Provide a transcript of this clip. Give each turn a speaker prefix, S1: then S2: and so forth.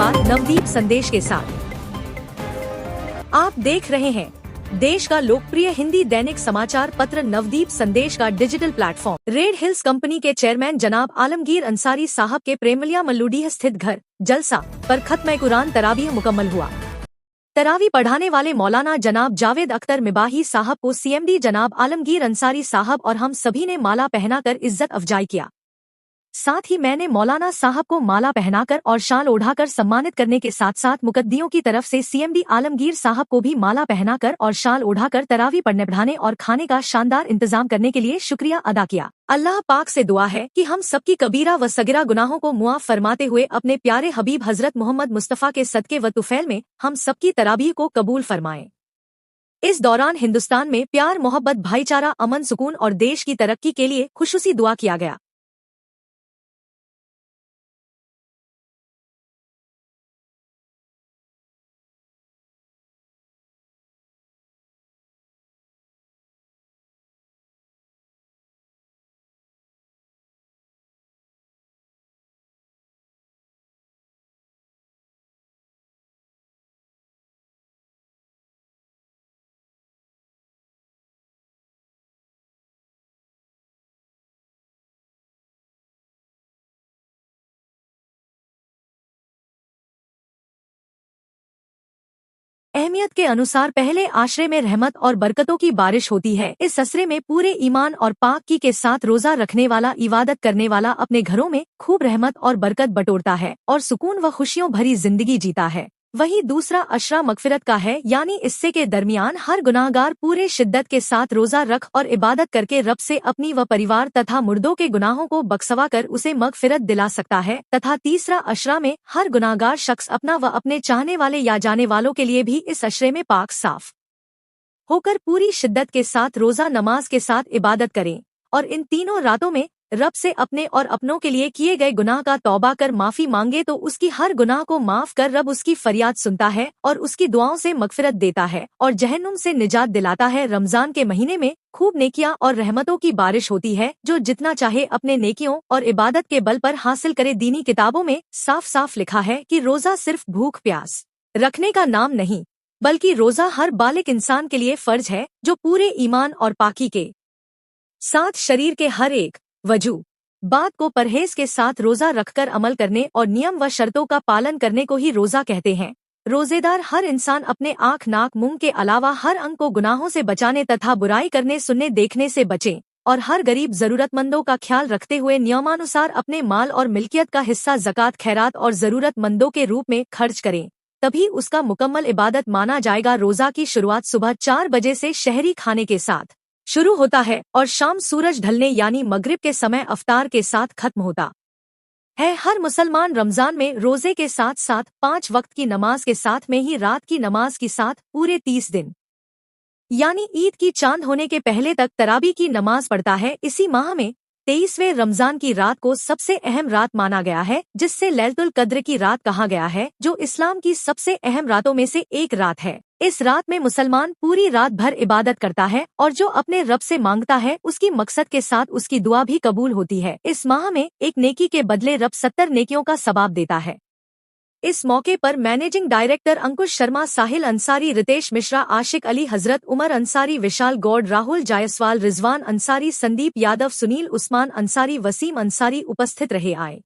S1: नमस्कार, नवदीप संदेश के साथ आप देख रहे हैं देश का लोकप्रिय हिंदी दैनिक समाचार पत्र नवदीप संदेश का digital platform. Red hills company के चेयरमैन जनाब आलमगीर अंसारी साहब के प्रेमलिया मल्लूडीह स्थित घर जलसा पर खत्म कुरान तरावीह मुकम्मल हुआ। तरावी पढ़ाने वाले मौलाना जनाब जावेद अख्तर मिबाही साहब को सीएमडी जनाब आलमगीर अंसारी साहब और हम सभी ने माला पहनाकर इज्जत अफजाई किया। साथ ही मैंने मौलाना साहब को माला पहनाकर और शाल ओढ़ाकर सम्मानित करने के साथ साथ मुकद्दियों की तरफ से सीएमडी आलमगीर साहब को भी माला पहनाकर और शाल ओढ़ाकर तरावी पढ़ने पढ़ाने और खाने का शानदार इंतजाम करने के लिए शुक्रिया अदा किया। अल्लाह पाक से दुआ है कि हम सबकी कबीरा व सगिरा गुनाहों को मुआफ फरमाते हुए अपने प्यारे हबीब हजरत मोहम्मद मुस्तफ़ा के सदके व तुफैल में हम सबकी तरावीह को कबूल फरमाएं। इस दौरान हिंदुस्तान में प्यार मोहब्बत भाईचारा अमन सुकून और देश की तरक्की के लिए खुशूसी दुआ किया गया। अहमियत के अनुसार पहले आशरे में रहमत और बरकतों की बारिश होती है। इस असरे में पूरे ईमान और पाकी के साथ रोजा रखने वाला इबादत करने वाला अपने घरों में खूब रहमत और बरकत बटोरता है और सुकून व खुशियों भरी जिंदगी जीता है। वहीं दूसरा अशरा मगफिरत का है, यानी इससे के दरमियान हर गुनाहगार पूरे शिद्दत के साथ रोजा रख और इबादत करके रब से अपनी व परिवार तथा मुर्दों के गुनाहों को बख्शवा कर उसे मगफिरत दिला सकता है। तथा तीसरा अशरा में हर गुनाहगार शख्स अपना व अपने चाहने वाले या जाने वालों के लिए भी इस अशरे में पाक साफ होकर पूरी शिद्दत के साथ रोजा नमाज के साथ इबादत करें और इन तीनों रातों में रब से अपने और अपनों के लिए किए गए गुनाह का तौबा कर माफी मांगे तो उसकी हर गुनाह को माफ कर रब उसकी फरियाद सुनता है और उसकी दुआओं से मगफिरत देता है और जहन्नुम से निजात दिलाता है। रमजान के महीने में खूब नेकियां और रहमतों की बारिश होती है, जो जितना चाहे अपने नेकियों और इबादत के बल पर हासिल करे। दीनी किताबों में साफ साफ लिखा है कि रोजा सिर्फ भूख प्यास रखने का नाम नहीं, बल्कि रोजा हर बालिग इंसान के लिए फर्ज है, जो पूरे ईमान और पाकी के साथ शरीर के हर एक वजू बात को परहेज के साथ रोजा रखकर अमल करने और नियम व शर्तों का पालन करने को ही रोजा कहते हैं। रोजेदार हर इंसान अपने आँख नाक मुंह के अलावा हर अंग को गुनाहों से बचाने तथा बुराई करने सुनने देखने से बचे और हर गरीब जरूरतमंदों का ख्याल रखते हुए नियमानुसार अपने माल और मिल्कियत का हिस्सा ज़कात खैरात और जरूरतमंदों के रूप में खर्च करें, तभी उसका मुकम्मल इबादत माना जाएगा। रोजा की शुरुआत सुबह 4 बजे से शहरी खाने के साथ शुरू होता है और शाम सूरज ढलने यानी मगरिब के समय अफ्तार के साथ खत्म होता है। हर मुसलमान रमजान में रोजे के साथ साथ 5 वक्त की नमाज के साथ में ही रात की नमाज के साथ पूरे 30 दिन यानी ईद की चांद होने के पहले तक तरावी की नमाज पढ़ता है। इसी माह में 23वें रमजान की रात को सबसे अहम रात माना गया है, जिससे लैलतुल कद्र की रात कहा गया है, जो इस्लाम की सबसे अहम रातों में से एक रात है। इस रात में मुसलमान पूरी रात भर इबादत करता है और जो अपने रब से मांगता है उसकी मकसद के साथ उसकी दुआ भी कबूल होती है। इस माह में एक नेकी के बदले रब 70 नेकियों का सवाब देता है। इस मौके पर मैनेजिंग डायरेक्टर अंकुश शर्मा, साहिल अंसारी, रितेश मिश्रा, आशिक अली, हजरत उमर अंसारी, विशाल गौड़, राहुल जायसवाल, रिजवान अंसारी, संदीप यादव, सुनील उस्मान अंसारी, वसीम अंसारी उपस्थित रहे। आए